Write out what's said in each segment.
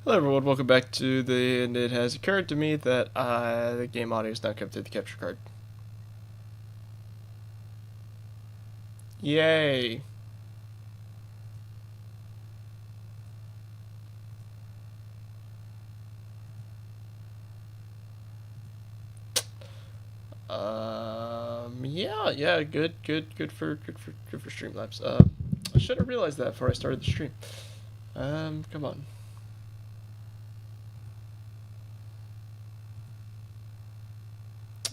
Hello everyone, welcome back to and it has occurred to me that the game audio is not coming through the capture card. Yay! Yeah, good for Streamlabs. I should have realized that before I started the stream. Come on.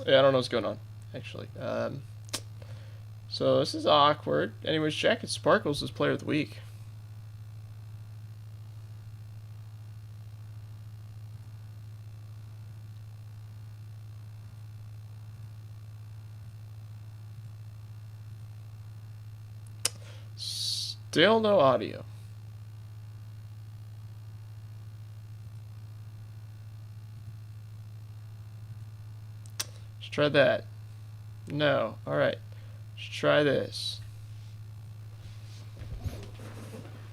Yeah, I don't know what's going on, actually. So this is awkward. Anyways, Jacket Sparkles is Player of the Week. Still no audio. Let's try that. No. Alright. Let's try this.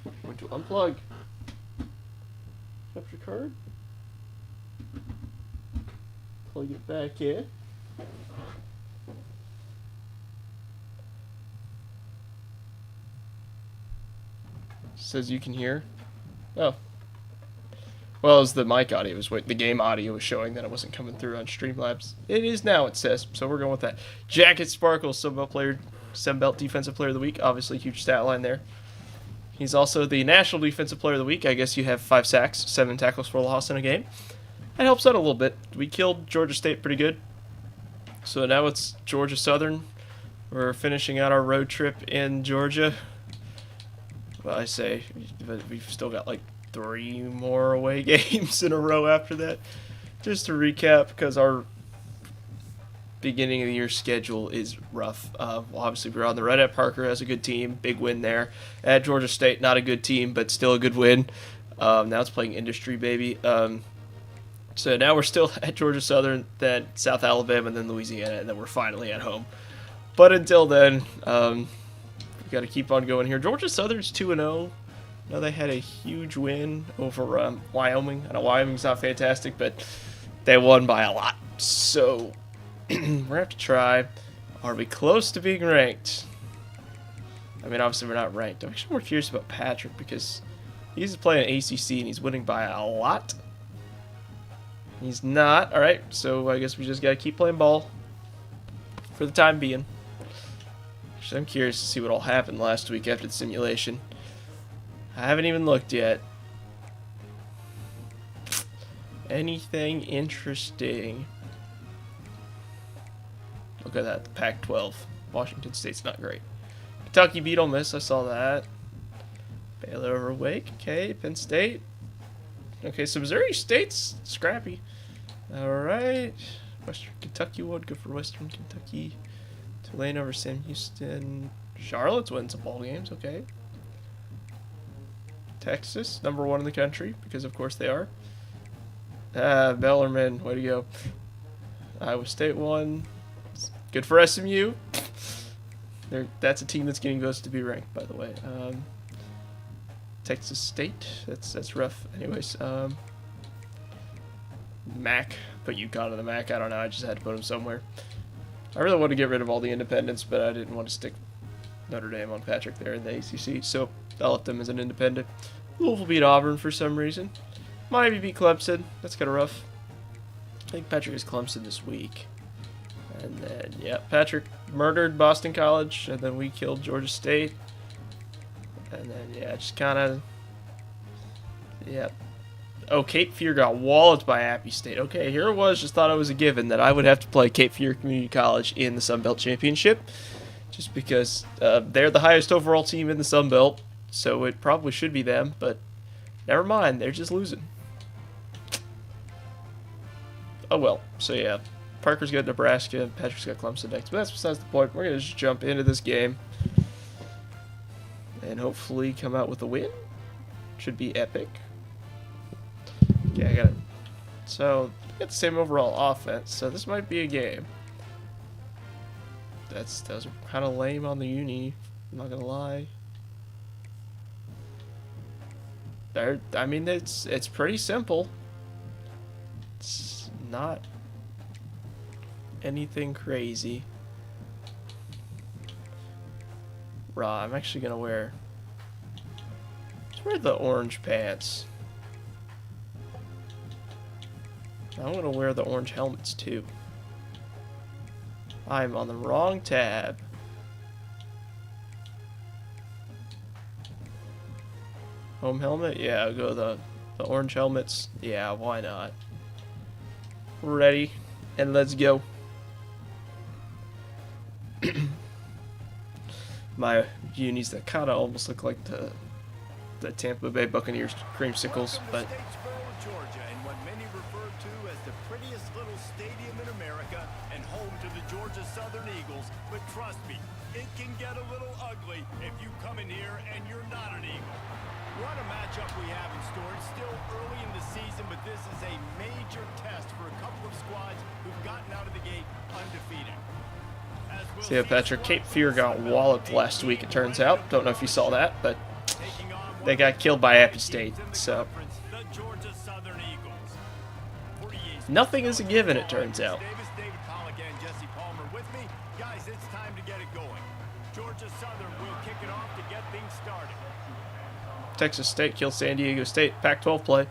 I'm going to unplug. Capture card. Plug it back in. Says you can hear. Oh. Well, as the mic audio was, the game audio was showing that it wasn't coming through on Streamlabs. It is now, it says. So we're going with that. Jacket Sparkles, Sunbelt Defensive Player of the Week. Obviously, huge stat line there. He's also the National Defensive Player of the Week. I guess you have 5 sacks, 7 tackles for loss in a game. That helps out a little bit. We killed Georgia State pretty good. So now it's Georgia Southern. We're finishing out our road trip in Georgia. Well, I say, but we've still got like 3 more away games in a row after that. Just to recap, because our beginning of the year schedule is rough. Well, obviously, we're on the road at Parker, has a good team, big win there. At Georgia State, not a good team, but still a good win. Now it's playing Industry, baby. So now we're still at Georgia Southern, then South Alabama, and then Louisiana, and then we're finally at home. But until then, we got to keep on going here. Georgia Southern's 2-0. Now they had a huge win over Wyoming. I know Wyoming's not fantastic, but they won by a lot. So we're going to have to try. Are we close to being ranked? I mean, obviously we're not ranked. I'm actually more curious about Patrick because he's playing ACC and he's winning by a lot. He's not. All right, so I guess we just got to keep playing ball for the time being. Actually, I'm curious to see what all happened last week after the simulation. I haven't even looked yet. Anything interesting? Look at that, the Pac-12. Washington State's not great. Kentucky beat Ole Miss, I saw that. Baylor over Wake, okay. Penn State. Okay, so Missouri State's scrappy. Alright. Western Kentucky won, good for Western Kentucky. Tulane over Sam Houston. Charlotte's win some ball games, okay. Texas, #1 in the country, because of course they are. Bellarmine, way to go. Iowa State won. Good for SMU. That's a team that's getting votes to be ranked, by the way. Texas State, that's rough. Anyways, MAC, put UConn on the MAC. I don't know, I just had to put them somewhere. I really want to get rid of all the independents, but I didn't want to stick Notre Dame on Patrick there in the ACC, so I left them as an independent. Louisville beat Auburn for some reason. Miami beat Clemson. That's kind of rough. I think Patrick is Clemson this week. And then, yeah, Patrick murdered Boston College, and then we killed Georgia State. And then, yeah, just kind of, yeah. Oh, Cape Fear got walloped by Appy State. Okay, here it was. Just thought it was a given that I would have to play Cape Fear Community College in the Sun Belt Championship. Just because they're the highest overall team in the Sun Belt, so it probably should be them, but never mind, they're just losing. Oh well, so yeah, Parker's got Nebraska, Patrick's got Clemson next, but that's besides the point. We're going to just jump into this game and hopefully come out with a win. Should be epic. Okay, I got it. So, we got the same overall offense, so this might be a game. That was kind of lame on the uni, I'm not gonna lie. I mean, it's pretty simple. It's not anything crazy. Raw. I'm actually gonna wear. Let's wear the orange pants. I'm gonna wear the orange helmets too. I'm on the wrong tab. Home helmet? Yeah, I'll go the orange helmets. Yeah, why not? Ready, and let's go. My unis that kind of almost look like the Tampa Bay Buccaneers creamsicles, but Georgia, and what many refer to as the prettiest little stadium in America and home to the Georgia Southern Eagles. But trust me, it can get a little ugly if you come in here and you're not an Eagle. What a matchup we have in store. It's still early in the season, but this is a major test for a couple of squads who've gotten out of the gate undefeated. See, Patrick, Cape Fear got walloped last week, it turns out. Don't know if you saw that, but they got killed by App State, so nothing is a given, it turns out. Guys, it's time to get it going. Georgia Southern will kick it off to get things started. Texas State kills San Diego State. Pac-12 play.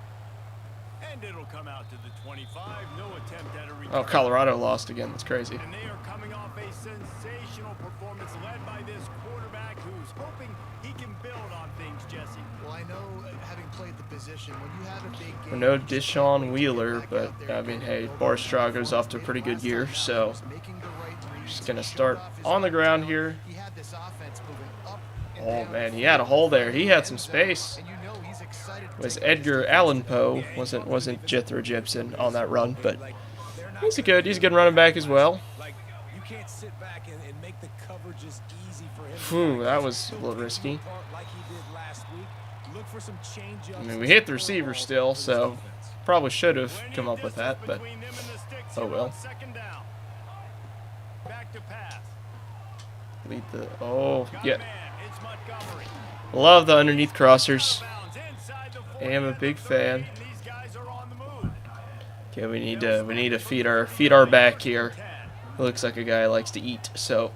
And it'll come out to the 25. No attempt at a return. Oh, Colorado lost again. That's crazy. And they are coming off a sensational performance led by this quarterback who's hoping he can build on things, Jesse. Well, I know, having played the position, when you have a big game... We know Deshaun Wheeler, but, I mean, hey, Boris Drago's off to a pretty good year, so... Just going to start on the ground here. Oh, man, he had a hole there. He had some space. It was Edgar Allan Poe. Wasn't Jethro Gibson on that run, but he's a good running back as well. Phew, that was a little risky. I mean, we hit the receiver still, so probably should have come up with that, but oh well. Lead the... Oh, yeah. Love the underneath crossers. Am a big fan. Okay, we need to feed our back here. Looks like a guy likes to eat, so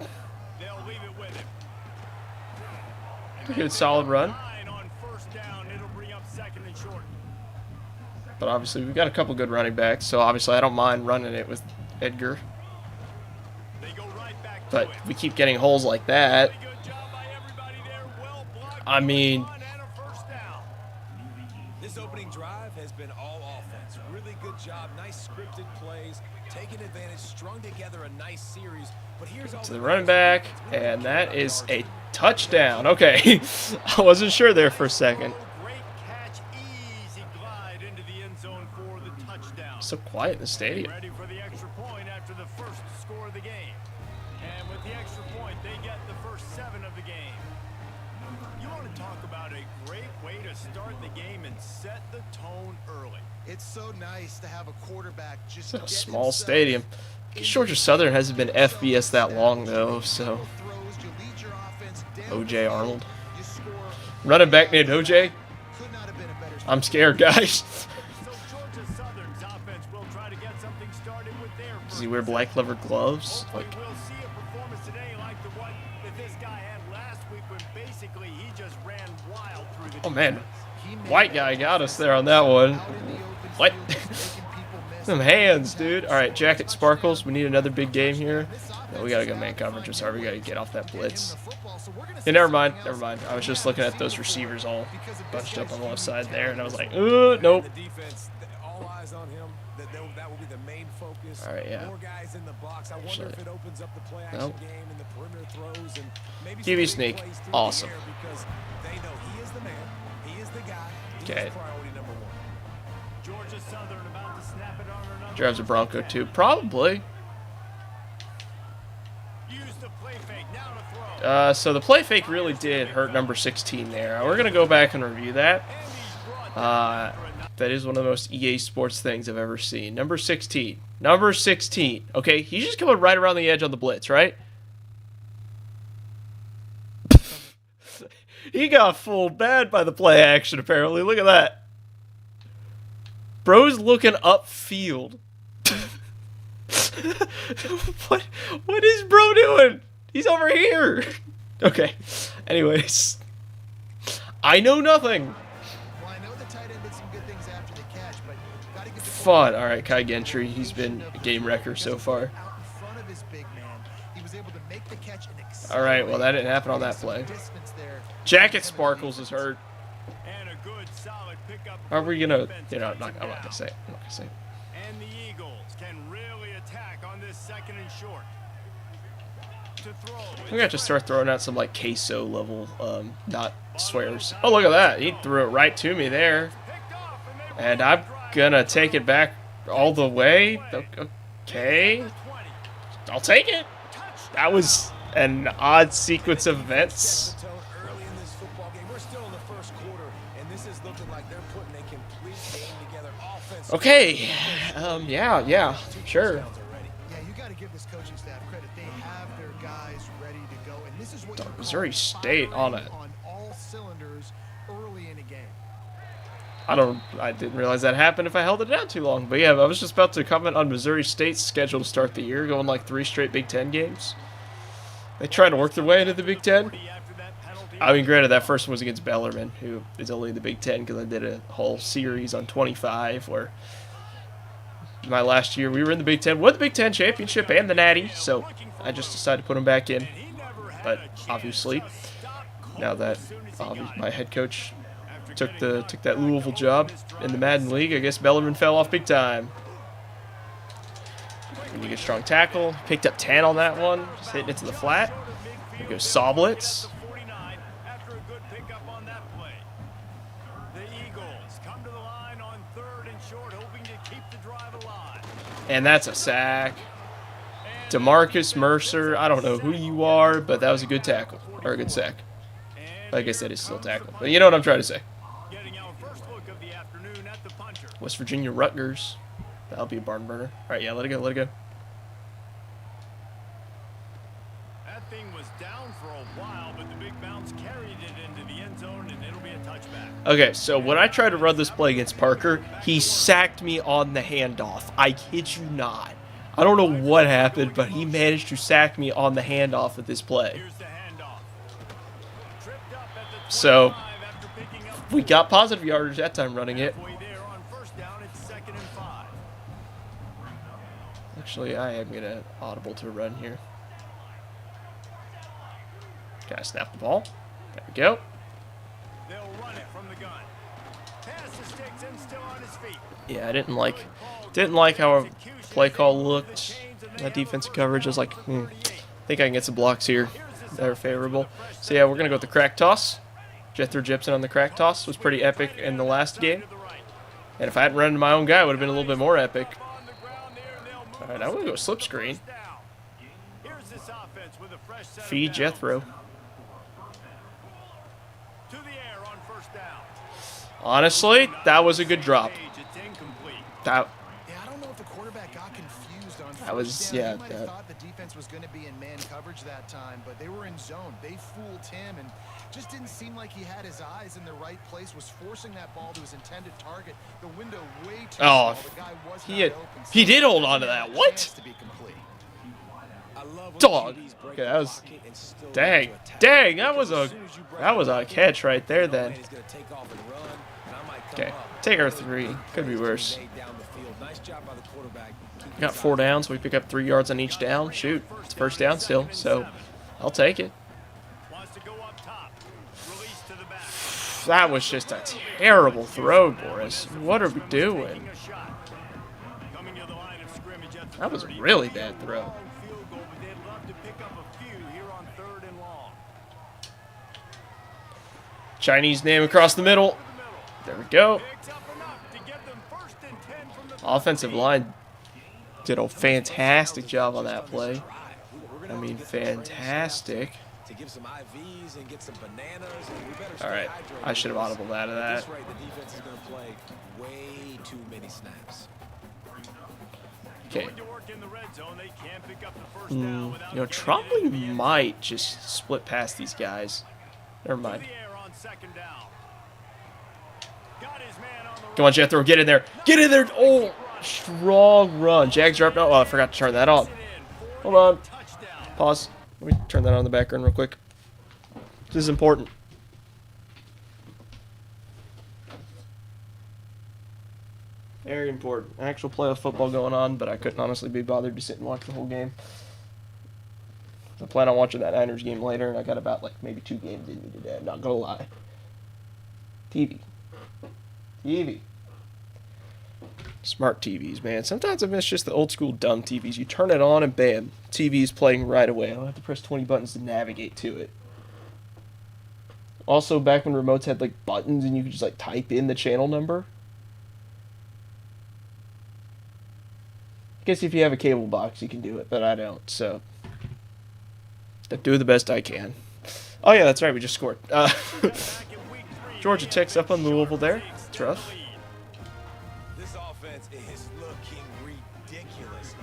a good solid run. But obviously we've got a couple good running backs, so obviously I don't mind running it with Edgar. But we keep getting holes like that. I mean, this opening drive has been all offense. Really good job, nice scripted plays, taking advantage, strung together a nice series. But here's to the running back, and that is a touchdown. Okay, I wasn't sure there for a second. So quiet in the stadium. Ready for the extra point after the first score of the game. And with the extra point, they get the first 7 of the game. You want to talk about a great way to start the game and set the tone early. It's so nice to have a quarterback just it's a small stadium. Georgia Southern hasn't been FBS that long though, so OJ Arnold. Running back named OJ. I'm scared, guys. Does he wear black leather gloves? Like, oh man, white guy got us there on that one. What? Some hands, dude. All right, Jacket Sparkles. We need another big game here. No, we gotta go man coverage. I'm sorry, we gotta get off that blitz. Yeah, never mind. I was just looking at those receivers all bunched up on the left side there, and I was like, nope. All right, yeah. Nope. QB sneak, awesome. Okay. Drives a Bronco too, probably. So the play fake really did hurt number 16 there. We're gonna go back and review that. That is one of the most EA Sports things I've ever seen. Number 16. Number 16. Okay, he's just coming right around the edge on the blitz, right? He got fooled bad by the play action, apparently. Look at that. Bro's looking upfield. What is Bro doing? He's over here. Okay. Anyways. I know nothing. Well, I know the tight end did some good things after the catch, but gotta give the Fun. All right, Kai Gentry. He's been a game wrecker so far. out in front of his big man. He was able to make the catch and All right, well, that didn't happen on that play. distance there. Jacket Sparkles is hurt. And a good solid pickup. Are we gonna? You know, I'm not gonna say it. I'm not gonna say it. And the Eagles can really attack on this second and short. To throw. We gotta just start throwing out some like queso level, not swears. Oh, look at that! He threw it right to me there, and I'm gonna take it back all the way. Okay, I'll take it. That was an odd sequence of events. Early in this football game, we're still in the first quarter, and this is looking like they're putting a complete game together. Offense. Okay, yeah, sure. Yeah, you got to give this coaching staff credit. They have their guys ready to go, and this is what you call Missouri State on it. on all cylinders early in a game. I didn't realize that happened if I held it down too long. But yeah, I was just about to comment on Missouri State's schedule to start the year, going like 3 straight Big Ten games. They try to work their way into the Big Ten. I mean, granted, that first one was against Bellarmine, who is only in the Big Ten because I did a whole series on 25 where my last year we were in the Big Ten, won the Big Ten championship and the Natty, so I just decided to put them back in. But obviously, now that my head coach took that Louisville job in the Madden League, I guess Bellarmine fell off big time. When you get strong tackle, picked up 10 on that one, just hitting it to the flat. There goes Sawblitz. After a good pickup on that play. The Eagles come to the line on 3rd and short, hoping to keep the drive alive. And that's a sack. DeMarcus Mercer, I don't know who you are, but that was a good tackle, or a good sack. I guess that is still a tackle, but you know what I'm trying to say. Getting our first look of the afternoon at the punter. West Virginia Rutgers. That'll be a barn burner. All right, yeah, let it go, let it go. That thing was down for a while, but the big bounce carried it into the end zone, and it'll be a touchback. Okay, so when I tried to run this play against Parker, he sacked me on the handoff. I kid you not. I don't know what happened, but he managed to sack me on the handoff with this play. Here's the handoff. Tripped up at the So 25 after picking up we got positive yardage that time running it. halfway there on 1st down. It's 2nd and 5. Actually, I am going to audible to run here. Gotta snap the ball. There we go. They'll run it from the gun. Pass the sticks and still on his feet. Yeah, I didn't like how our play call looked. That defensive coverage, I was like, I think I can get some blocks here that are favorable. So yeah, we're gonna go with the crack toss. Jethro Gibson on the crack toss was pretty epic in the last game. And if I hadn't run into my own guy, it would have been a little bit more epic. All right, I'm gonna go slip screen. Here's this offense with a fresh set of Feed downs. Jethro. To the air on 1st down. Honestly, that was a good drop. It's incomplete. That Yeah, I don't know if the quarterback got confused on That was- first down. yeah, He might have that- thought the defense was going to be in man coverage that time, but they were in zone. They fooled him and just didn't seem like he had his eyes in the right place, was forcing that ball to his intended target. The window way too Oh, small. The guy was he not had- open, so he did hold doesn't on to have that. a What? chance to be complete. I love when Dog. QBs break Okay, the that was pocket and still dang, able to attack. dang. That was Because a as soon as you break that was the a pocket, catch right there. you know Then man is gonna take off and run, and I might come okay, up. take our 3. Could be worse. Plays down the field. Nice job by the quarterback. Keep Got his 4 eyes downs. We pick up 3 yards on each down. Shoot, it's 1st down still. So I'll take it. Wants to go up top. Release to the back. That was just a terrible throw, Boris. What are we doing? Taking a shot. Coming to the line of scrimmage at the That was a 30. really bad throw. Long field goal, but they'd love to pick up a few here on 3rd and long. Chinese name across the middle. There we go. Picks up enough to get them 1st and 10 from the Offensive line did a fantastic job on that play. I mean, fantastic. to give some IVs and get some bananas. And we better All right, stay hydrated I should have because audibled out of at this that. rate, the defense is going to play way too many snaps. Okay. Going to work in the red zone. They can't pick up the 1st down without You know, getting it Trombley into the end zone. might just split past these guys. Never mind. To the air on second down. Got his man on the Come on, Jethro, get in there. Get in there. Oh, strong run. Jags are up. Oh, I forgot to turn that on. Hold on. Pause. Let me turn that on in the background real quick. This is important. Very important. Actual playoff football going on, but I couldn't honestly be bothered to sit and watch the whole game. I plan on watching that Niners game later, and I got about like maybe 2 games in me today. I'm not gonna lie. TV. Smart TVs, man. Sometimes I miss just the old school dumb TVs. You turn it on and bam, TV's playing right away. I don't have to press 20 buttons to navigate to it. Also, back when remotes had like buttons and you could just like type in the channel number. I guess if you have a cable box, you can do it, but I don't. So, I'm doing the best I can. Oh yeah, that's right. We just scored. Georgia Tech's up on Louisville there. It's rough. This offense is looking ridiculous.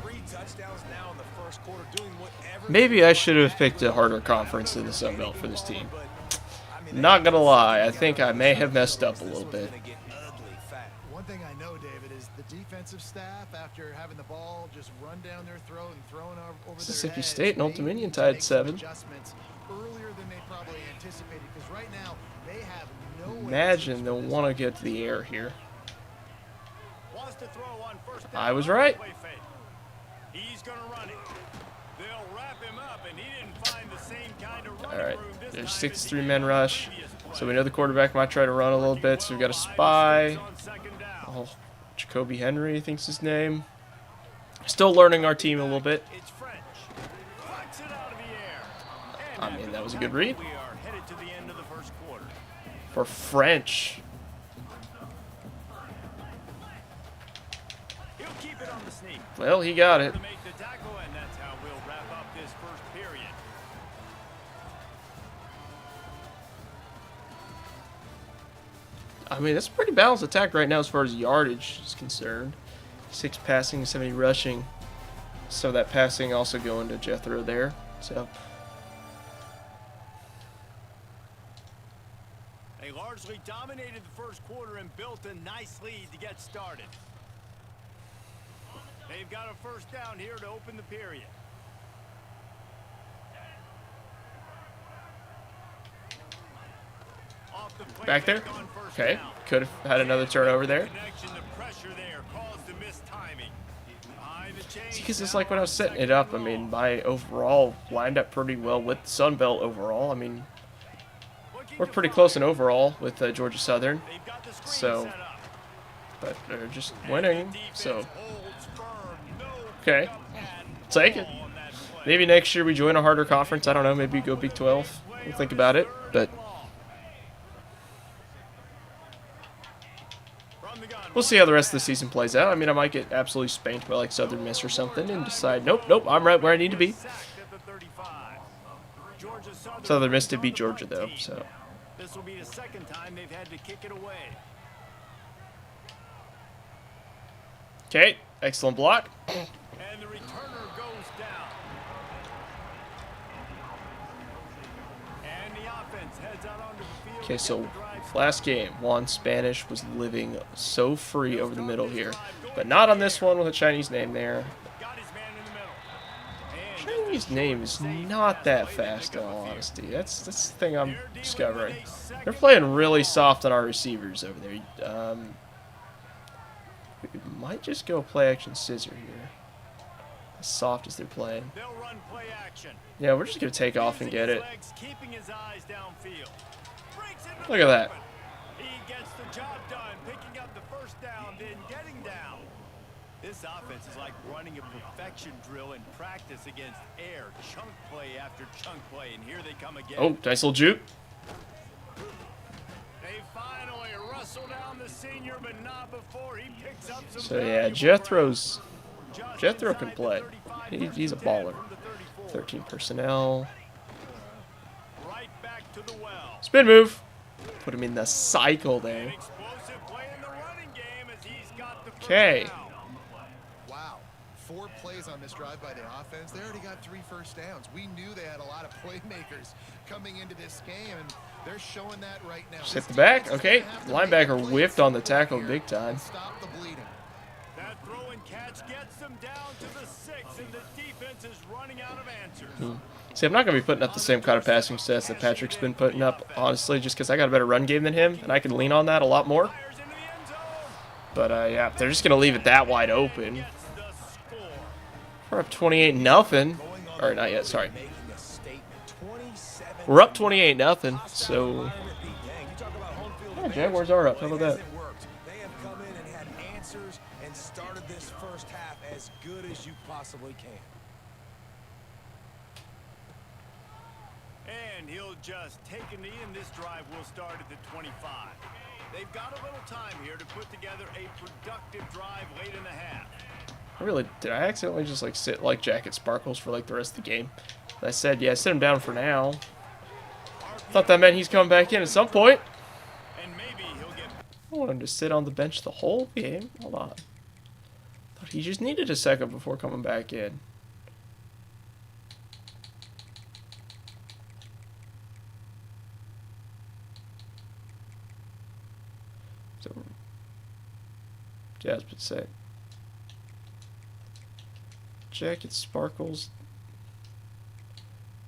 3 touchdowns now in the first quarter, doing whatever. Maybe I should have picked a harder conference in the Sun Belt for this team. Not gonna lie, I think I may have messed up a little bit. One thing I know, David, is the defensive staff, after having the ball just run down their throat and thrown over Mississippi their heads, State and Old they Dominion need to tied make some 7. adjustments earlier than they probably anticipated, because right now they have no Imagine they'll want to get to the air here. Wants to throw on first down. I was right. He's going to run it. They'll wrap him up, and he didn't find the same kind of running Alright, room this there's time 6-3 as men rush. So we know the quarterback might try to run a little bit, so we've got a spy. Oh, Jacoby Henry, I think's his name. Still learning our team a little bit. It's French. Cracks it out of the air. I mean, that was a good read. We are headed to the end of the first quarter. For French. He'll keep it on the sneak. Well, he got it. To make the tackle, and that's how we'll wrap up this first period. I mean, it's a pretty balanced attack right now as far as yardage is concerned. 6 passing, 70 rushing. So that passing also going to Jethro there. So They largely dominated the first quarter and built a nice lead to get started. They've got a first down here to open the period. Off the play back there. fake on first Okay, down. could have had another turnover there. Connection, the pressure there caused the mistiming. Behind the chains, Because it's like when I was setting it up, I mean, my overall lined up pretty well with the Sun Belt overall. I mean, we're pretty close in overall with Georgia Southern. they've got the screen So, set up. but they're just winning. So, Holds firm. No okay, pickup take it. on that play. Maybe next year we join a harder conference. I don't know. Maybe go Big 12. We'll think about it. But From the gun, we'll see how the rest of the season plays out. I mean, I might get absolutely spanked by like Southern Miss or something and decide, nope, I'm right where I need to be. sacked at the 35. Georgia Southern Miss did beat Georgia though, so. This will be the second time they've had to kick it away. Okay, excellent block. And the returner goes down. And the offense heads out onto the field. Okay, so last game, Juan Spanish was living so free over the middle here. But not on this one with a Chinese name there. Got his man in the middle. And Chinese name is not that fast, in all honesty. That's the thing I'm discovering. They're playing really soft on our receivers over there. We might just go play action scissor here. As soft as they're playing. they'll run play action. Yeah, we're just gonna take off and get it. Legs, keeping his eyes downfield. Breaks into Look at that. open. He gets the job done, picking up the first down, then getting down. This offense is like running a perfection drill in practice against air. Chunk play after chunk play, and here they come again. Oh, nice little juke. They finally rustle down the senior, but not before he picks up some. So yeah, valuable Jethro can inside the play. 35, He's a first and 10 baller. from the 34. 13 personnel. Right back to the well. Spin move. Put him in the cycle there. Explosive play in the running game as he's got the first Okay. down. Wow. 4 plays on this drive by the offense. They already got 3 first downs. We knew they had a lot of playmakers coming into this game, and they're showing that right now. Just hit the back. Okay. Linebacker whiffed on the tackle big time. Stop the bleeding. That throw and catch gets them down to the 6, and the defense is running out of answers. See, I'm not going to be putting up the same kind of passing stats that Patrick's been putting up, honestly, just because I got a better run game than him, and I can lean on that a lot more. Fires into the end zone. But, yeah, they're just going to leave it that wide open. Gets the score. We're up 28-0. Or not yet, sorry. Making a statement. 27 We're up 28-0, so... environment beat. Dang, you talk about home field Yeah, advantage. Jaguars are up. How Well, about it that? hasn't worked. They have come in and had answers and started this first half as good as you possibly can. And he'll just take a knee, and this drive will start at the 25. They've got a little time here to put together a productive drive late in the half. Did I accidentally just, like, sit like Jacket Sparkles for, like, the rest of the game? I said, yeah, sit him down for now. Thought that meant he's coming back in at some point. And maybe he'll get... I want him to sit on the bench the whole game. Hold on. Thought he just needed a second before coming back in. So, yeah, I was about to say. Jacket Sparkles.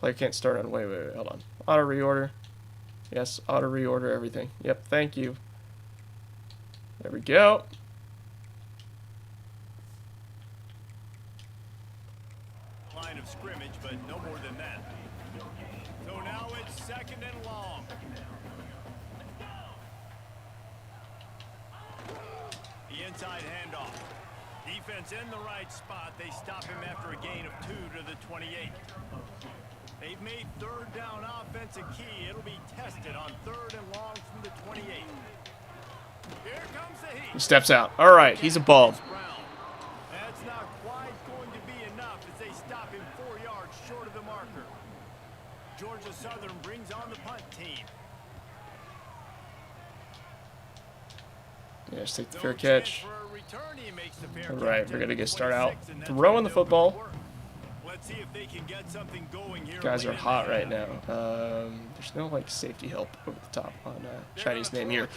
Player can't start on. Wait, hold on. Auto reorder. Yes, auto reorder everything. Yep, thank you. There we go. line of scrimmage, but no more than that. So now it's 2nd and long. The inside handoff. Defense in the right spot. They stop him after a gain of 2 to the 28. They've made 3rd down offense a key. It'll be tested on 3rd and long from the 28. Here comes the heat. He steps out. All right, he's a bum. That's not quite going to be enough as they stop him 4 yards short of the marker. Georgia Southern brings on the punt team. Yeah, just take the fair catch. For a return, he makes the fair All right, catch we're gonna at get started out 26, and that's throwing the gonna do it football. for work. Let's see if they can get something going here. Guys late are in the hot half. right now. There's no like safety help over the top on Chinese name here.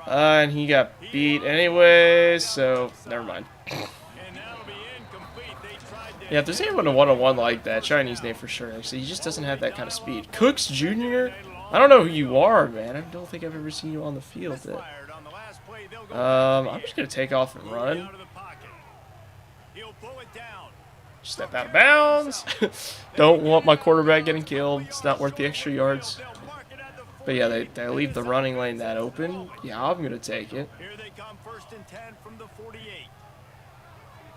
And he got beat anyway, so never mind. And that'll be incomplete. They tried to Yeah, if there's anyone a one-on-one like that, Chinese name for sure. Actually, he just doesn't have that kind of speed. Cooks Jr. I don't know who you are, man. I don't think I've ever seen you on the field. misfired on the last play. They'll go I'm just gonna take off and run. out of the pocket. He'll pull it down. Step out of bounds. Don't want my quarterback getting killed. It's not worth the extra yards. They'll mark it at the But yeah, they leave the running lane that open. Yeah, I'm gonna take it. Here they come, 1st and 10 from the 48.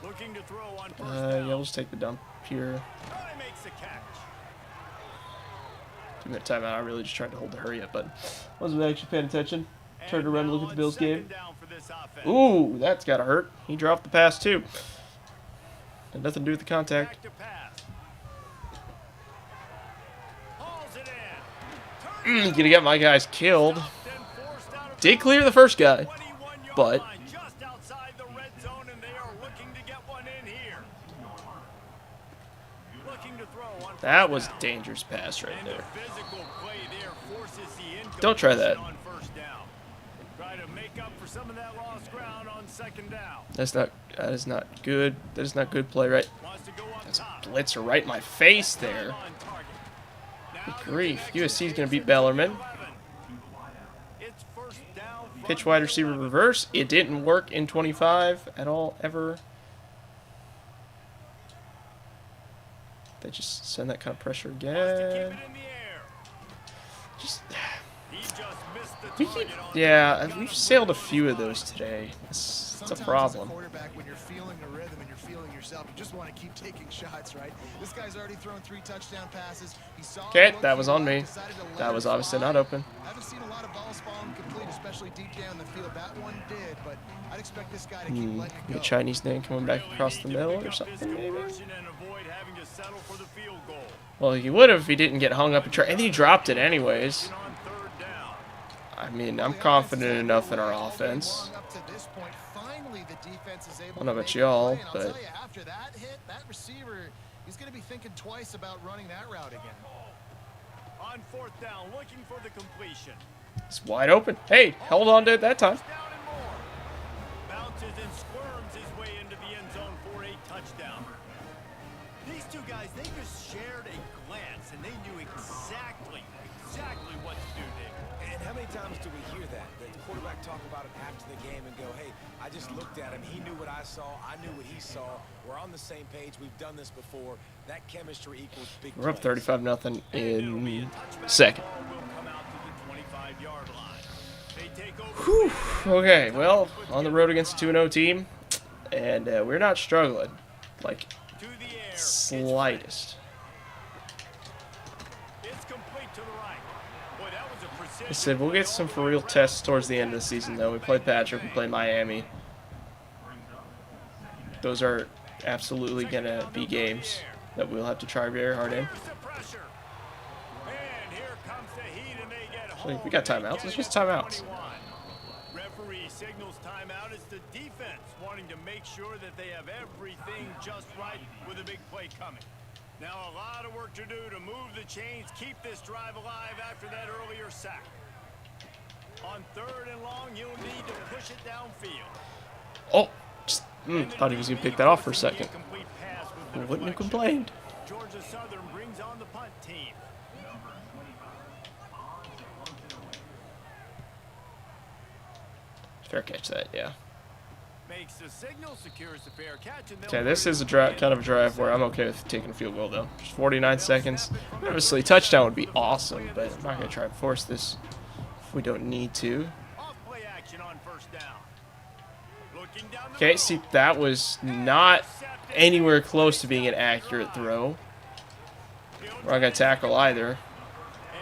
Looking to throw on 1st Yeah, down. we'll just take the dump here. Try makes the catch. 2-minute timeout. I really just tried to hold the hurry up, but wasn't actually paying attention. Tried to And run, now look at the on Bills 2nd game. down for this offense. Ooh, that's gotta hurt. He dropped the pass too. Had nothing to do with the contact. Back to pass. Hauls it in. Gonna get my guys killed. Stopped and forced out of Did clear the first guy, 21-yard but line, just outside the red zone, and they are looking to get one in here. Looking to throw on that 1st was a down. dangerous pass right And there. the physical play there forces the Don't try that. incompletion on 1st down. Try to make up for some of that lost ground on 2nd down. That is not good. That is not good play, right? Wants to go up That's a top. blitzer right in my face there. On target. Now Good the grief. connection USC's gonna is beat at Bellarmine. 11. It's 1st down from Pitch wide the receiver 11. reverse. It didn't work in 25 at all, ever. They just send that kind of pressure Wants to keep again. it in the air. Just, He just missed the we keep, target on yeah, the- we've sailed a few of those today. It's a Sometimes problem. as a quarterback, when you're feeling a rhythm and you're feeling yourself, you just want to keep taking shots, right? This guy's already thrown 3 touchdown passes. He saw Okay, the look that he was on liked, me. decided to let That it was obviously fly. not open. I haven't seen a lot of balls falling complete, especially deep down the field. That one did, but I'd expect this guy to keep letting it The go. Chinese name coming back Really across need the to middle pick or up this something, maybe? conversion and avoid having to settle for the field goal. Well, he would have if he didn't get hung up and try. And he dropped it anyways. On 3rd down. I mean, I'm confident enough in our offense. Up to this point, finally finally the defense is able I don't know to about make a y'all, play, and I'll but tell you, after that hit, that receiver, he's going to be thinking twice about running that route again. On fourth down, looking for the completion. it's wide open. Hey, held on to it that time. First down and more. Bounces and squirms his way into the end zone for a touchdown. These two guys, they just shared a glance, and they knew exactly what to do, Nick. And how many times do we hear that? The quarterback talk about it after the game and go, hey, I just looked at him. He knew what I saw. I knew what he saw. We're on the same page. We've done this before. That chemistry equals big We're up plays. 35-0 in second. Ball will come out to the 25-yard line. They take over. Whew. Okay, well, on the road against a 2-0 team, and we're not struggling, like, To the air. slightest. It's complete to the right. Boy, that was a precision. I said we'll get some for real tests towards the end of the season, though. We played Patrick, we played Miami. Those are absolutely going to be games that we'll have to try very hard in. Here's the pressure. And here comes the heat, and they get Actually, home. we got timeouts. It's just timeouts. 21. Referee signals timeout. It's the defense wanting to make sure that they have everything just right with a big play coming. Now a lot of work to do to move the chains, keep this drive alive after that earlier sack. On third and long, you'll need to push it downfield. Oh, just, thought he was going to pick that off for a second. Incomplete pass with the Wouldn't have deflection. complained. Georgia Southern brings on the punt team. Fair catch that, yeah. Makes the signal, secures the fair catch. And Okay, this is a kind of a drive where I'm okay with taking a field goal, though. Just 49 seconds. Obviously, a touchdown would be awesome, but I'm not going to try and force this if we don't need to. Off play action on first down. Looking down the Okay, middle. see, that was not anywhere close to being an accurate throw. We're not going to tackle either.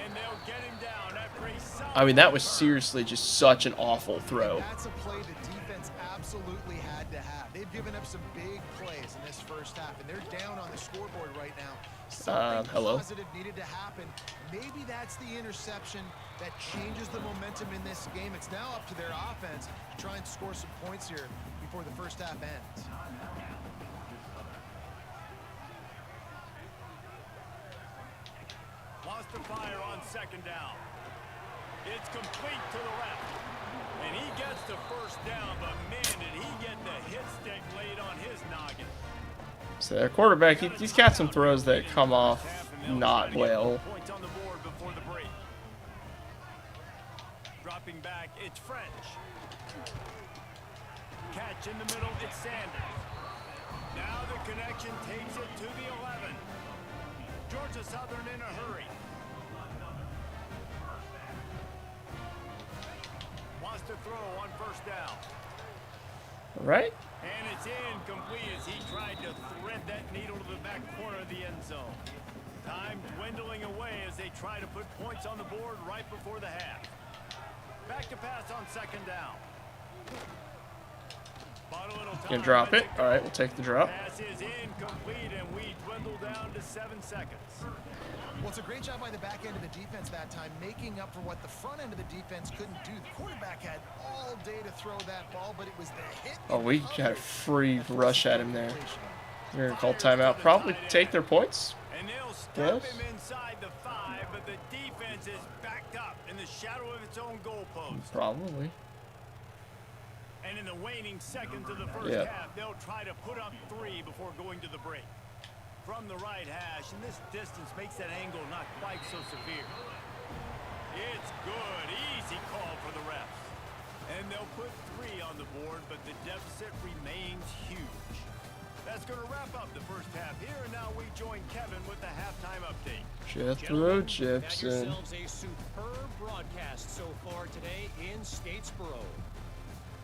And they'll get him down after a solid I mean, that was seriously just such an awful throw. That's a play the defense absolutely had to have. They've given up some big plays in this first half, and they're down on the scoreboard right now. Something hello? positive needed to happen. Maybe that's the interception that changes the momentum in this game. It's now up to their offense to try and score some points here before the first half ends. wants to fire on second down. It's complete to the left. And he gets the first down, but man, did he get the hit stick laid on his noggin. So their quarterback, he's got some throws that come off not well. Points on the board before the break. Dropping back, it's French. Catch in the middle, it's Sanders. Now the connection takes it to the 11. Georgia Southern in a hurry. Wants to throw on first down. Right? And it's incomplete as he tried to thread that needle to the back corner of the end zone. Time dwindling away as they try to put points on the board right before the half. Back to pass on second down. Gonna drop it. All right, we'll take the drop. Pass is incomplete, and we dwindle down to 7 seconds. Well, it's a great job by the back end of the defense that time, making up for what the front end of the defense couldn't do. The quarterback had all day to throw that ball, but it was the hit. Oh, we got a free rush at him there. We're gonna call timeout. Probably take their points. And they'll stop Yes. him inside the 5, but the defense is backed up in the shadow of its own goalpost. Probably. And in the waning seconds of the first half, they'll try to put up 3 before going to the break. From the right hash, and this distance makes that angle not quite so severe. It's good. Easy call for the refs. And they'll put 3 on the board, but the deficit remains huge. That's going to wrap up the first half here, and now we join Kevin with the halftime update. Jethro Got Jepson. yourselves a superb broadcast so far today in Statesboro.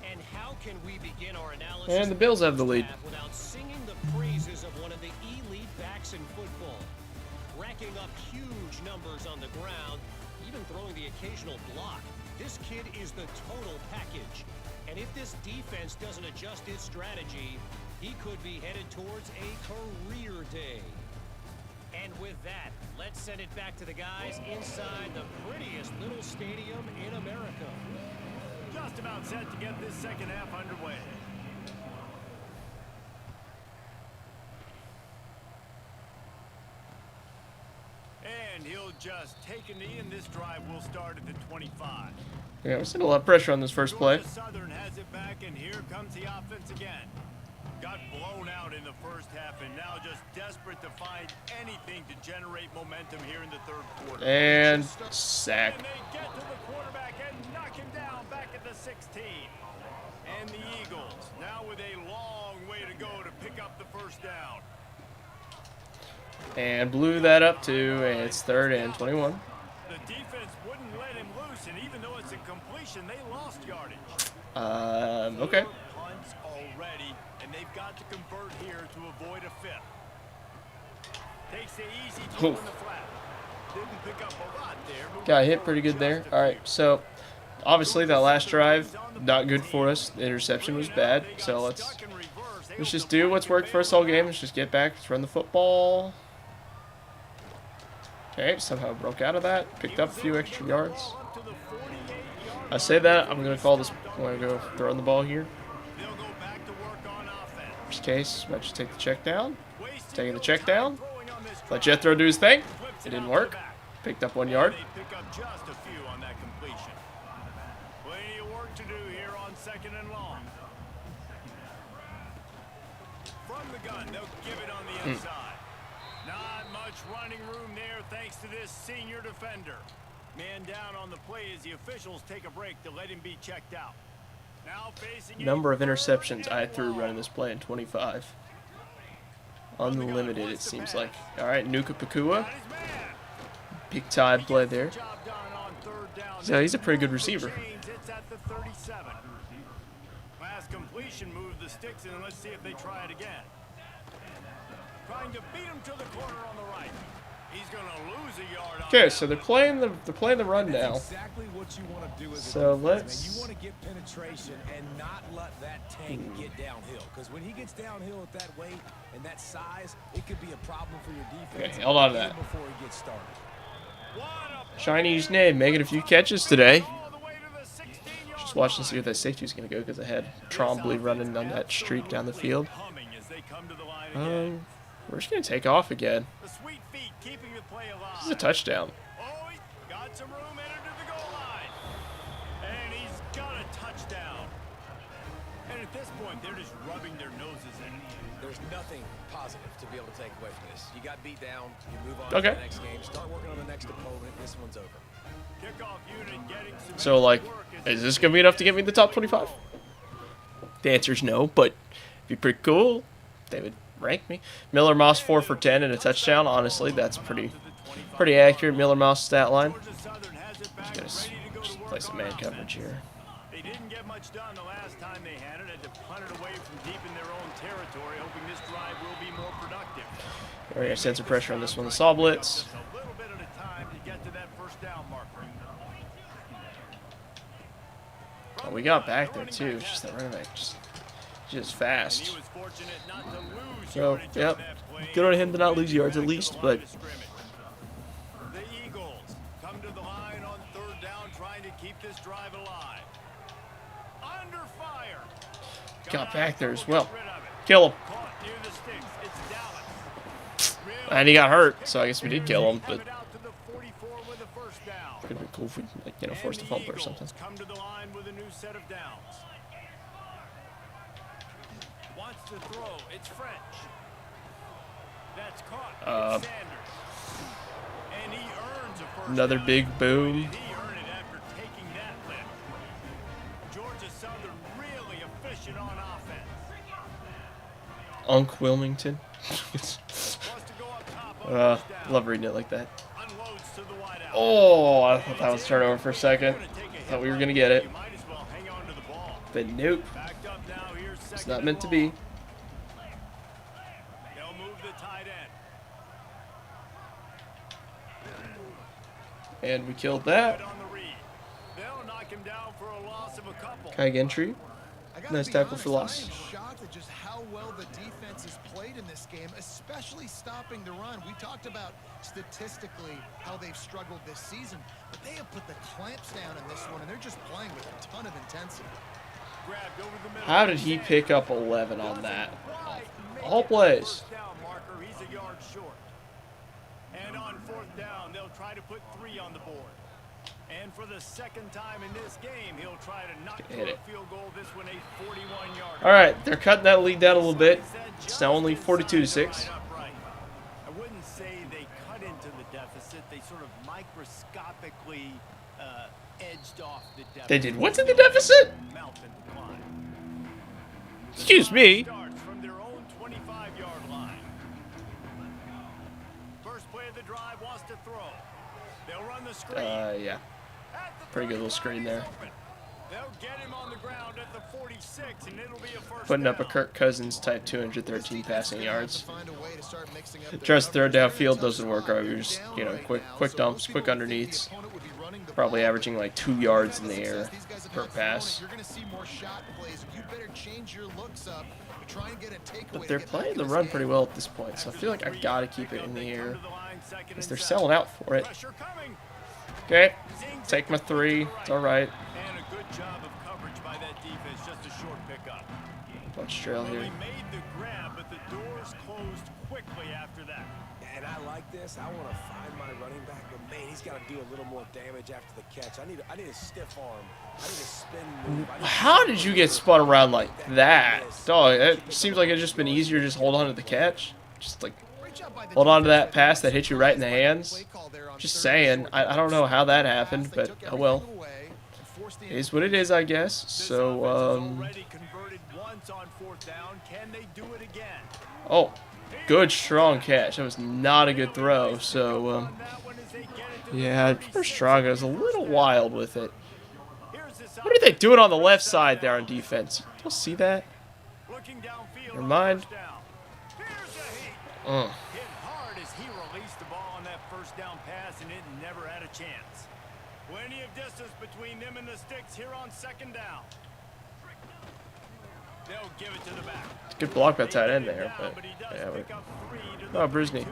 And how can we begin our analysis And the Bills have the lead. without singing the praises of one of the elite backs in football? Racking up huge numbers on the ground, even throwing the occasional block. This kid is the total package. And if this defense doesn't adjust its strategy, he could be headed towards a career day. And with that, let's send it back to the guys inside the prettiest little stadium in America. Just about set to get this second half underway. He'll just take a knee, and this drive will start at the 25. Yeah, we're seeing a lot of pressure on this first play. Georgia Southern has it back, and here comes the offense again. Got blown out in the first half, and now just desperate to find anything to generate momentum here in the third quarter. And sack. And they get to the quarterback and knock him down back at the 16. And the Eagles now with a long way to go to pick up the first down. And blew that up too, and it's 3rd and 21. The defense wouldn't let him loose, and even though it's a completion, they lost yardage. Okay. Punts already, and they've got to convert here to avoid a fifth. Takes the easy throw in the flat. Didn't pick up a lot there. Got hit pretty good there. All right, so obviously that last drive, not good for us. The interception was bad, so let's just do what's worked for us all game. Let's just get back, let's run the football. Okay, somehow broke out of that, picked up a few extra yards. I say that, I'm going to call this, I'm going to go throwing the ball here. Worst case, might just take the check down. Taking the check down. Let Jethro do his thing. It didn't work. Picked up 1 yard. Pick up just a few on that completion. Plenty of work to do here on 2nd and long. From the gun, they'll give it on the inside. Not much running room there thanks to this senior defender. Man down on the play as the officials take a break to let him be checked out. Now facing Number of interceptions I threw running this play in 25. Unlimited, it seems like. All right, Nuka Pakua. Big time play there. So he's a pretty good receiver. It's at the 37. Last completion moved the sticks, and let's see if they try it again. Trying to beat him to the corner on the right. He's going to lose a yard. Okay, so they're playing the run now. Exactly what you want to do as So a defense, let's. man. You want to get penetration and not let that tank get downhill. Because when he gets downhill at that weight and that size, it could be a problem for your defense. Okay, hold on to that. Before he gets started. Chinese name making a few catches today. Just watching to see what that safety is going to go because I had Trombley running on that streak down the field. We're just going to take off again. This is a touchdown. Oh, he's got some room entered to the goal line. And he's got a touchdown. And at this point, they're just rubbing their noses in. There's nothing positive to be able to take away from this. You got beat down, you move on Okay. to the next game, start working on the next opponent. This one's over. Kickoff unit getting some So, like, is this going to be enough to get me the top 25? The answer is no, but it'd be pretty cool. They would rank me. Miller Moss 4 for 10 and a touchdown. Honestly, that's pretty accurate. Miller Moss stat line. Just play some man coverage here. They didn't get much done the last time they had it. Had to punt it away from deep in their own territory, hoping this drive will be more productive. We're going to sense of pressure on this one. The saw blitz. Just a little bit at a time to get to that first down marker. Oh, we got back there too. It's just that running back just fast. He was fortunate not to lose So, yardage on yep. that play. Good on him to not lose yards at least, but The Eagles come to the line on 3rd down, trying to keep this drive alive. Under fire. got back there as well. Get rid of it. Kill him. Caught near the sticks. It's Dallas. Really And he got hurt, so I guess we did kill him, but have it out to the 44 with a first down. could have been cool if we, like, forced a And the fumble or Eagles something. come to the line with a new set of downs. Wants to throw. It's French. That's caught. It's Sanders. And he earns a first Another down. big boom. Boy, did he earn it after taking that lift. Georgia Southern really efficient on offense. Unc Wilmington. Wants to go up top on first down. Love reading it like that. Unloads to the wide out. Oh, I thought that was turnover for a second. Thought we were going to get it. You might as well hang on to the ball. But nope. Backed up now. Here's It's second not and meant to long. be. They'll move the tight end. And we killed that. On the read. They'll knock him down for a loss of a couple. Kag entry. I gotta Nice be tackle for honest, loss. I am shocked at just how well the defense has played in this game, especially stopping the run. We talked about statistically how they've struggled this season, but they have put the clamps down in this one, and they're just playing with a ton of intensity. Grabbed over the middle. How did he pick up 11 on that? All plays. First down marker. He's a yard short. And on 4th down, they'll try to put 3 on the board. And for the second time in this game, he'll try to knock through a field goal. This one a 41-yard. All right, they're cutting that lead down a little bit. It's now only 42-6. I wouldn't say they cut into the deficit. They sort of microscopically edged off the deficit. They did what to the deficit? Excuse me. Starts from their own 25-yard line. First play of the drive wants to throw. They'll run the screen. Yeah. Pretty good little screen there. They'll get him on the ground at the 46, and it'll be a first Putting up a down. Kirk Cousins type 213 passing yards. Tries to throw downfield, doesn't work. Or you're just, you know, quick dumps, quick underneaths. Probably averaging like 2 yards in the air per pass. You're going to see more shot plays. You better change your looks up. Try and get a takeaway. But they're playing the run pretty well at this point, so I feel like I gotta keep it in the air. Because they're selling out for it. Okay, take my 3. It's all right. And a good job of coverage by that defense. Just a short pickup. Bunch trail Well, here. he made the grab, but the doors closed quickly after that. And I like this. I want to find my running back, but man, he's got to do a little more damage after the catch. I need a stiff arm. I need a spin move. How did you get spun around like that? Dog, it seems like it's just been easier to just hold on to the catch. Just like hold on to that pass that hit you right in the hands. Just saying. I don't know how that happened, but oh well. It is what it is, I guess. So, Already converted once on 4th down. Can they do it again? oh, good strong catch. That was not a good throw. So, yeah, first strong. I was a little wild with it. What are they doing on the left side there on defense? You don't see that? Never mind. Hit hard as he released the ball on that first down pass, and it never had a chance. Plenty of distance between them and the sticks here on 2nd down. They'll give it to the back. Good block by tight end there, but yeah. Oh, Brisney.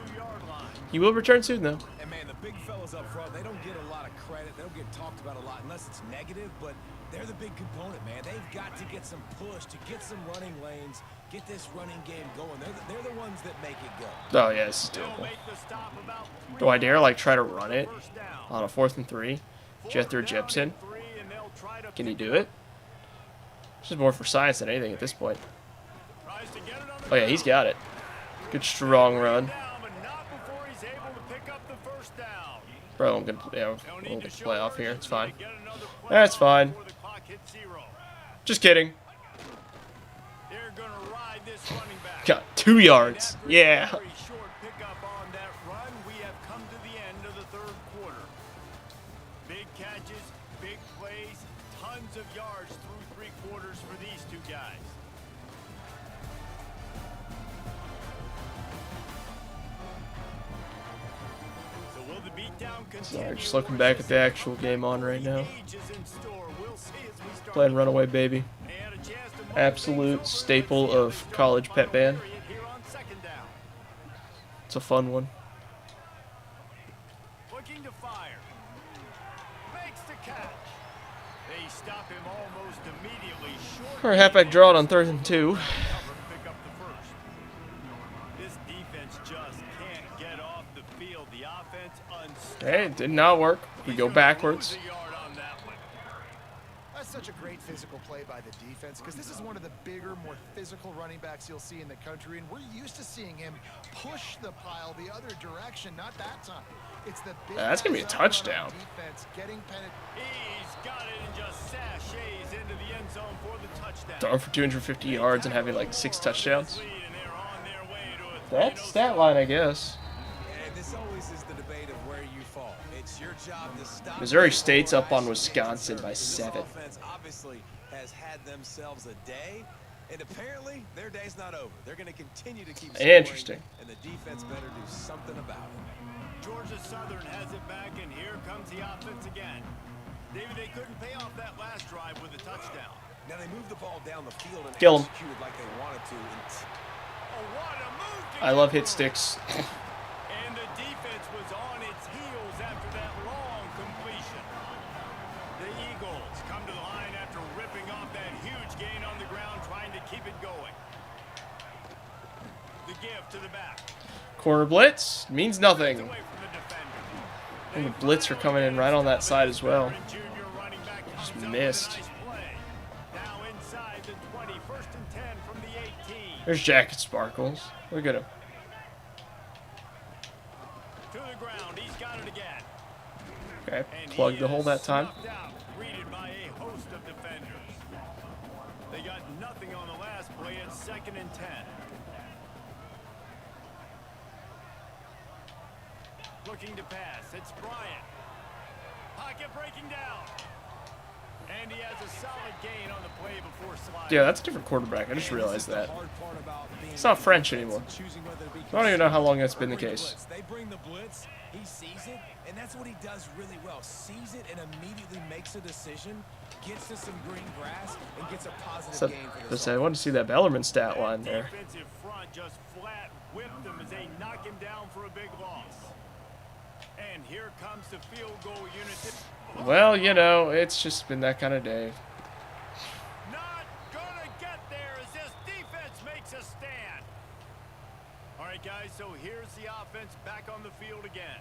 He will return soon though. And man, the big fellas up front, they don't get a lot of credit. They don't get talked about a lot unless it's negative, but they're the big component, man. They've got to get some push, to get some running lanes, get this running game going. They're the ones that make it go. Oh yeah, this is doable. Do I dare like try to run it on a 4th and 3? Jethro Jepson. Can he do it? This is more for science than anything at this point. Oh yeah, he's got it. Good strong run. Bro, I'm gonna play off here. It's fine. That's fine. Just kidding. Got 2 yards. Yeah. Very short pickup on that run. We have come to the end of the 3rd quarter. Big catches, big plays, tons of yards through 3 quarters for these 2 guys. So will the beatdown continue? Sorry, just looking back at the actual game on right now. Playing Runaway Baby. Absolute staple of college pep band. It's a fun one. Looking to fire. Makes the catch. They stop him almost immediately short. Or halfback draw it on 3rd and 2. Pick up the first. This defense just can't get off the field. The offense unstoppable. Okay, it did not work. We go backwards. That's such a great physical play by the defense because this is one of the bigger, more physical running backs you'll see in the country, and we're used to seeing him push the pile the other direction. Not that time. It's the big That's gonna be a touchdown. Defense getting He's got it and just sashays into the end zone for the touchdown. Throwing for 250 yards and having like 6 touchdowns. That's stat line, I guess. And this always is the debate of where you fall. It's your job to stop. Missouri State's up on Wisconsin by 7. This offense obviously has had themselves a day, and apparently their day's not over. They're going to continue to keep scoring, Interesting. and the defense better do something about it. Georgia Southern has it back, and here comes the offense again. David, they couldn't pay off that last drive with a touchdown. Now they moved the ball down the field and Kill 'em. executed like they wanted to. What a move to I love hit sticks. And the defense was on its heels after that long completion. The Eagles come to the line after ripping off that huge gain on the ground, trying to keep it going. The give to the back. Corner blitz means nothing. And the blitz are coming in right on that side as well. Just missed. There's Jacket Sparkles. Look at him. Okay, plugged the hole that time. They got nothing on the last play. It's 2nd and 10. Looking to pass. It's Bryant. Pocket breaking down. And he has a solid gain on the play before sliding. Yeah, that's a different quarterback. I just realized that. It's not French anymore. I don't even know how long that's been the case. They bring the blitz, he sees it, and that's what he does really well. Sees it and immediately makes a decision, gets to some green grass, and gets a positive gain for this. I want to see that Bellerman stat line there. Defensive front just flat whipped them as they knock him down for a big loss. And here comes the field goal unit. Well, you know, it's just been that kind of day. Not gonna get there as this defense makes a stand. All right, guys, so here's the offense back on the field again.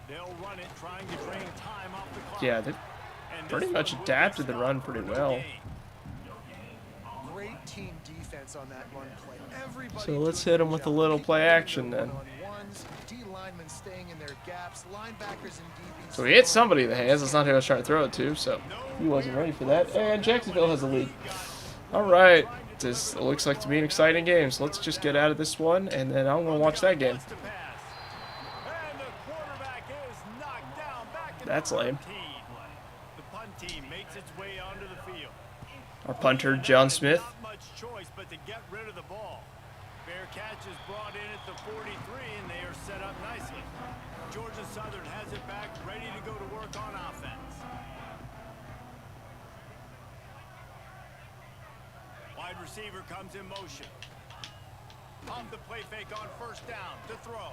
They'll run it, trying to drain time off the clock. Yeah, they pretty much adapted the run pretty well. Great team defense on that run play. Everybody So let's hit them with a little play action then. So he hit somebody in the hands. That's not who I was trying to throw it to, so he wasn't ready for that. And Jacksonville has the lead. All right, this looks like to be an exciting game. So let's just get out of this one, and then I'm gonna watch that game. That's lame. The punt team makes its way onto the field. Our punter, John Smith. Not much choice but to get rid of the ball. Fair catch is brought in at the 43, and they are set up nicely. Georgia Southern has it back, ready to go to work on offense. Wide receiver comes in motion. Off the play fake on 1st down to throw.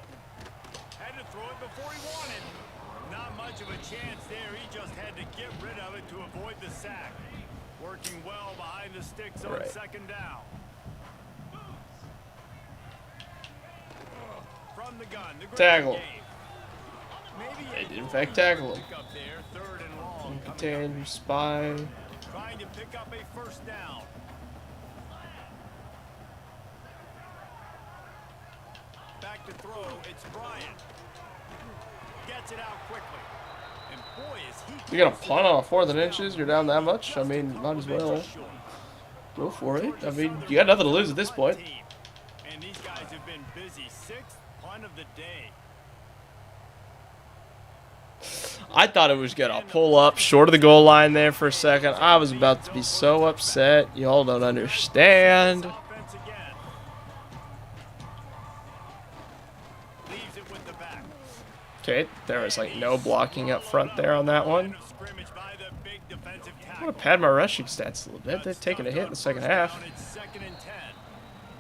Had to throw it before he wanted. Not much of a chance there. He just had to get rid of it to avoid the sack. Working well behind the sticks on 2nd down. From the gun, the Tackle. They did in fact tackle him. There, 3rd and long. Contain, spy. Trying to pick up a 1st down. Back to throw. It's Bryant. Gets it out quickly. And boy, is he. You got a punt on 4th inches. You're down that much. I mean, might as well go for it. I mean, you got nothing to lose at this point. And these guys have been busy. 6th punt of the day. I thought it was gonna pull up short of the goal line there for a second. I was about to be so upset. Y'all don't understand. Offense again. Leaves it with the back. Okay, there was like no blocking up front there on that one. Scrimmage by the big defensive I'm tackle. gonna pad my rushing stats a little bit. They've taken a hit in the second half. It's 2nd and 10.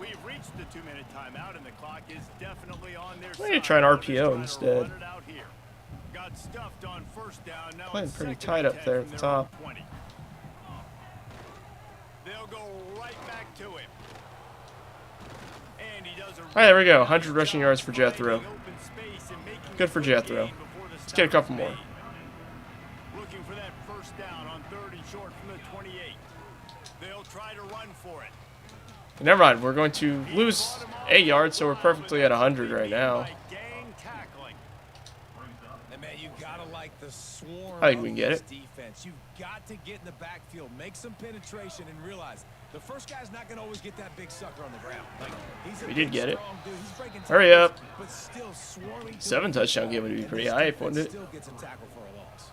We've reached the 2-minute timeout, and the clock is definitely on their Why don't you side. try an They're RPO trying to instead? run it out here. Got stuffed on 1st down. Now Playing it's pretty 2nd tight and up 10 there at from the their own top. 20. They'll go right back to him. And he does a All right, there we go. 100 rushing yards for Jethro. open space and making Good for a quick Jethro. gain before the Let's get a stop couple is more. made. Looking for that 1st down on 3rd and short from the 28. They'll try to run for it. Never mind. We're going to lose 8 yards, so we're perfectly at 100 right now. Gang tackling. And man, you gotta like the swarm. I think we can get of it. this defense. You've got to get in the backfield, make some penetration, and realize the first guy's not gonna always get that big sucker on the ground. Like, he's a We did big, get it. strong dude. He's breaking Hurry tackles, up. but still swarming. 7 touchdown game would be pretty high, wouldn't it? Still gets a tackle for a loss.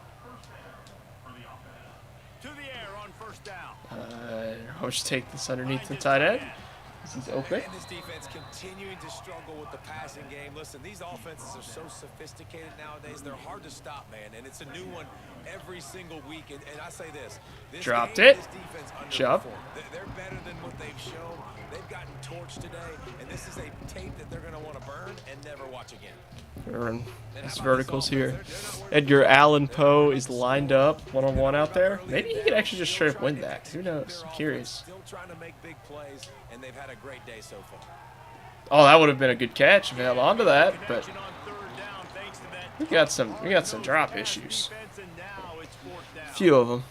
To the air on 1st down. I'll just take this underneath the tight end. He's open. And this defense continuing to struggle with the passing game. Listen, these offenses are so sophisticated nowadays. They're hard to stop, man. And it's a new one every single week. And I say this. Dropped game, it. This defense Jump. underperformed. They're better than what they've shown. They've gotten torched today. And this is a tape that they're going to want to burn and never watch again. We're in his verticals here. Edgar Allan Poe is lined up one-on-one out there. Maybe he could actually just straight up win that. Who knows? I'm curious. Still trying to make big plays, and they've had a great day so far. Oh, that would have been a good catch if he held on to that, but we got some drop issues. A few of them,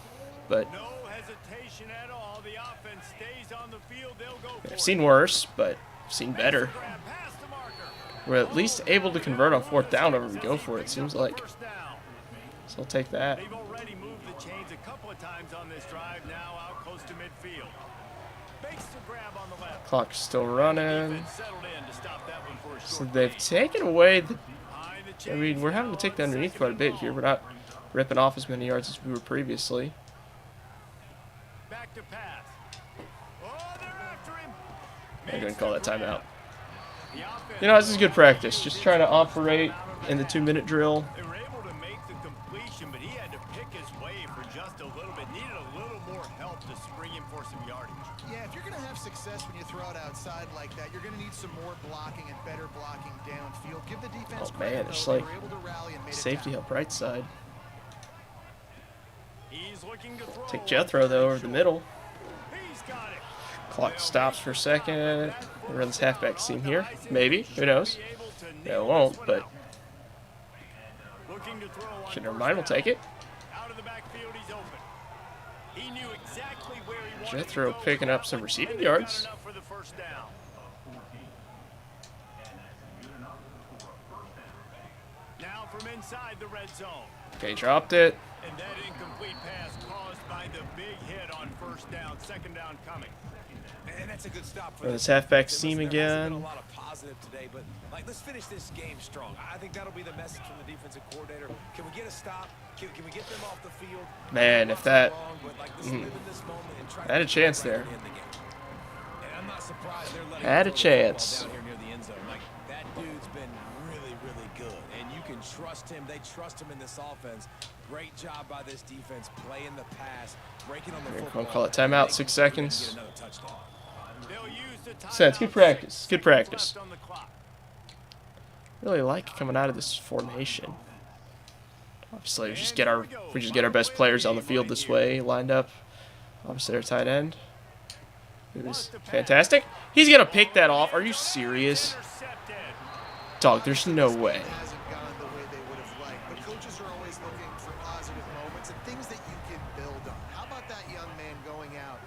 but I've seen worse, but I've seen better. We're at least able to convert on 4th down whenever we go for it, seems like. So I'll take that. They've already moved the chains a couple of times on this drive now out close to midfield. Makes the grab on the left. Clock's still running. Settled in to stop that one for a So short they've taken away the... I mean, we're having to take the underneath quite a bit here. We're not ripping off as many yards as we were previously. back to pass. Oh, they're after him. I'm going to call that timeout. You know, this is good practice. Just trying to operate in the 2-minute drill. They were able to make the completion, but he had to pick his way for just a little bit. Needed a little more help to spring him for some yardage. Yeah, if you're going to have success when you throw it outside like that, you're going to need some more blocking and better blocking downfield. Give the defense Oh credit, man, it's though. like They were able to rally and made it safety down. help right side. He's looking to throw. Take Jethro though over the middle. He's got it. Clock stops for a second. We run this halfback seam here. Maybe. Who knows? Yeah, it won't, but Looking to throw on shit, never mind. We'll take it. out of the backfield, he's open. He knew exactly where he wanted Jethro to go. picking up some receiving And they got yards. enough for the first down. Now from inside the red zone. Okay, dropped it. And that incomplete pass caused by the big hit on first down, second down coming. And that's a good stop for Run them. this halfback Listen, seam there hasn't been again. a lot of positive today, but like let's finish this game strong. I think that'll be the message from the defensive coordinator. Can we get a stop? Can we get them off the field? Man, if that... Wrong, but, like, let's live in this moment and try I had a to chance right there. at the end of the game. And I'm not surprised they're letting Had him a throw the football chance. down here near the end zone. Like that dude's been really, really good, and you can trust him. They trust him in this offense. Great job by this defense playing the pass, breaking on the Here, football. I'll call it timeout, 6 seconds. Get another touchdown. They'll use the So it's good timeout. practice. Good 6 seconds practice. left on the clock. Really like coming out of this formation. Obviously, we just get our best players on the field this way, lined up. Obviously, our tight end. It is fantastic. He's gonna pick that off. Are you serious, Intercepted. dog? There's no way. It hasn't gone the way they would have liked, but coaches are always looking for positive moments and things that you can build on. How about that young man going out,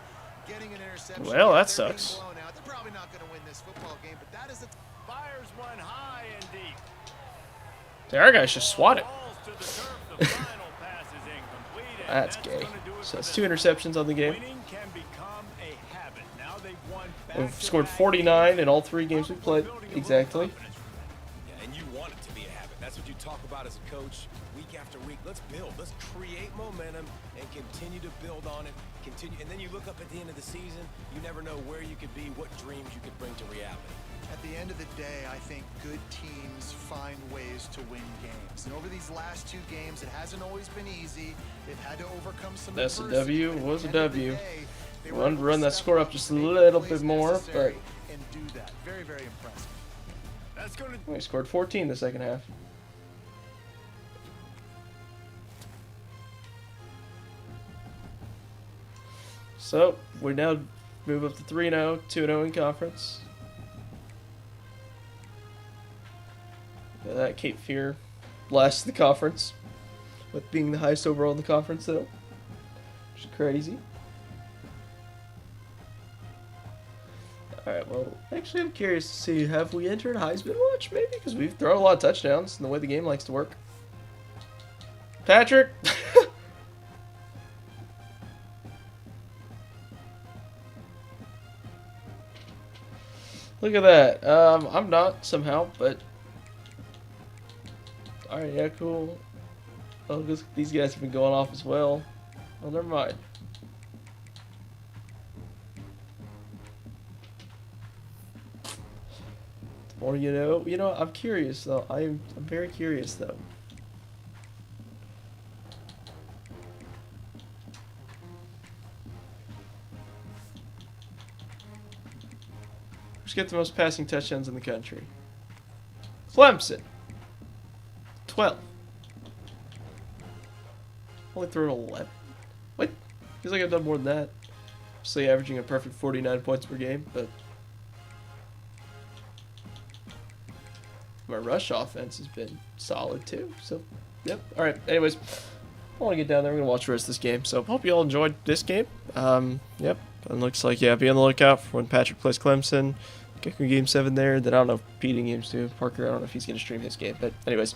getting an interception? Well, that They're being sucks. blown out. They're probably not going to win this football game, but that is a Fires one high and deep. Our guys just swat it. Balls to the turf. The final pass is incomplete, and That's that's gay. gonna do it So for it's this 2 interceptions on the game. Winning can become a habit. Now they've won We've back-to-back scored 49 in all 3 games we played. Exactly. Yeah, and you want it to be a habit. That's what you talk about as a coach week after week. Let's build. Let's create momentum and continue to build on it. Continue, and then you look up at the end of the season. You never know where you could be, what dreams you could bring to reality. At the end of the day, I think good teams find ways to win games. And over these last 2 games, it hasn't always been easy. They've had to overcome some That's a adversity, W, but at was the a end of the W. day, they were Wanted to able run that step score up up just and a make the little plays bit more, necessary but- and do that. Very, very impressive. That's gonna We scored 14 the second half. So we now move up to 3-0, 2-0 in conference. Yeah, that Cape Fear last in the conference, with being the highest overall in the conference, though, which is crazy. All right, well, actually, I'm curious to see, have we entered Heisman Watch, maybe? Because we've thrown a lot of touchdowns and the way the game likes to work. Patrick! Look at that. I'm not, somehow, but... Alright, yeah, cool. Oh, these guys have been going off as well. Well, never mind. Or you know, I'm curious though. I'm very curious though. Who's got the most passing touchdowns in the country? Clemson. 12. Only thrown 11. What? Feels like I've done more than that. Obviously averaging a perfect 49 points per game, but my rush offense has been solid too. So, yep. All right. Anyways, I want to get down there. We're gonna watch the rest of this game. So, hope you all enjoyed this game. Yep. It looks like, yeah, be on the lookout for when Patrick plays Clemson. Get game 7 there. Then I don't know if Pete games too. Parker, I don't know if he's gonna stream his game, but anyways.